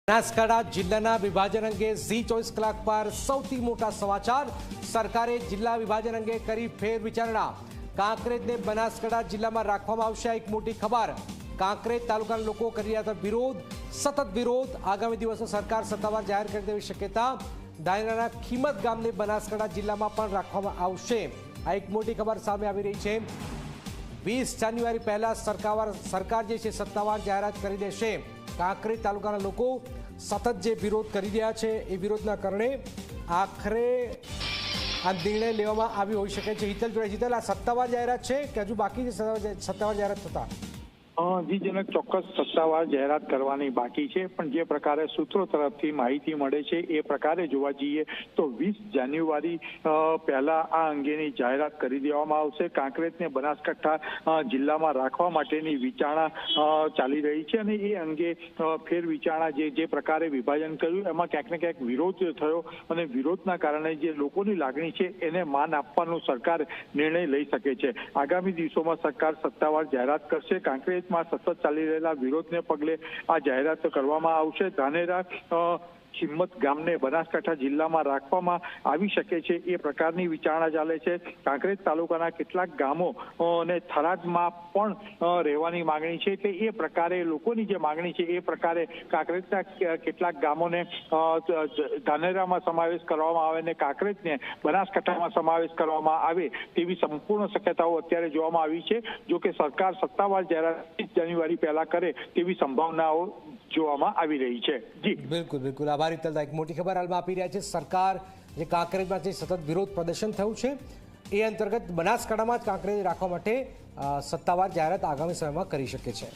બનાસકાંઠા જિલ્લાના વિભાજન અંગે ઝી 24 કલાક પર સૌથી મોટા સમાચાર। સરકારે જિલ્લા વિભાજન અંગે કરી ફેર વિચારણા। કાંકરેજને બનાસકાંઠા જિલ્લામાં રાખવામાં આવશે। એક મોટી ખબર। કાંકરેજ તાલુકાના લોકો કરી રહ્યા હતા વિરોધ, સતત વિરોધ। આગામી દિવસો સરકાર સત્તાવાર જાહેર કરી દેવી શક્યતા। ધાનેરાના ખીમત ગામને બનાસકાંઠા જિલ્લામાં પણ રાખવામાં આવશે। આ એક મોટી ખબર સામે આવી રહી છે। 20 જાન્યુઆરી પહેલા સરકાર જે છે સત્તાવાર જાહેરાત કરી દેશે। કાંકરેજ તાલુકાના લોકો સતત જે વિરોધ કરી રહ્યા છે એ વિરોધના કારણે આખરે આ નિર્ણય લેવામાં આવ્યો હોઈ શકે છે। હિતલ, આ સત્તાવાર જાહેરાત છે કે હજુ બાકી છે સત્તાવાર જાહેરાત થતા? જી જનક, ચોક્કસ સત્તાવાર જાહેરાત કરવાની બાકી છે, પણ જે પ્રકારે સૂત્રો તરફથી માહિતી મળે છે એ પ્રકારે જોવા જઈએ તો 20 જાન્યુઆરી પહેલા આ અંગેની જાહેરાત કરી દેવામાં આવશે। કાંકરેજને બનાસકાંઠા જિલ્લામાં રાખવા માટેની વિચારણા ચાલી રહી છે અને એ અંગે ફેર વિચારણા જે પ્રકારે વિભાજન કર્યું એમાં ક્યાંક ને ક્યાંક વિરોધ થયો અને વિરોધના કારણે જે લોકોની લાગણી છે એને માન આપવાનો સરકાર નિર્ણય લઈ શકે છે। આગામી દિવસોમાં સરકાર સત્તાવાર જાહેરાત કરશે। કાંકરેજ સતત ચાલી રહેલા વિરોધને પગલે આ જાહેરાત કરવામાં આવશે। ધાનેરા ખીમત ગામને બનાસકાંઠા જિલ્લામાં રાખવામાં આવી શકે છે એ પ્રકારની વિચારણા ચાલે છે। કાંકરેજ તાલુકાના કેટલાક ગામો અને થરાદમાં પણ રહેવાની માંગણી છે, એટલે એ પ્રકારે લોકોની જે માંગણી છે એ પ્રકારે કાંકરેજના કેટલાક ગામોને ધાનેરામાં સમાવેશ કરવામાં આવે અને કાંકરેજને બનાસકાંઠામાં સમાવેશ કરવામાં આવે તેવી સંપૂર્ણ શક્યતાઓ અત્યારે જોવામાં આવી છે। જો કે સરકાર સત્તાવાર જાહેરાત 20 જાન્યુઆરી પહેલા કરે તેવી સંભાવનાઓ જોવામાં આવી રહી છે। જી બિલકુલ આભાર હિતલ। એક મોટી ખબર હાલમાં આપી રહ્યા છે। સરકાર જે કાંકરેજમાં જે સતત વિરોધ પ્રદર્શન થયું છે એ અંતર્ગત બનાસકાંઠામાં જ કાંકરેજ રાખવા માટે સત્તાવાર જાહેરાત આગામી સમયમાં કરી શકે છે।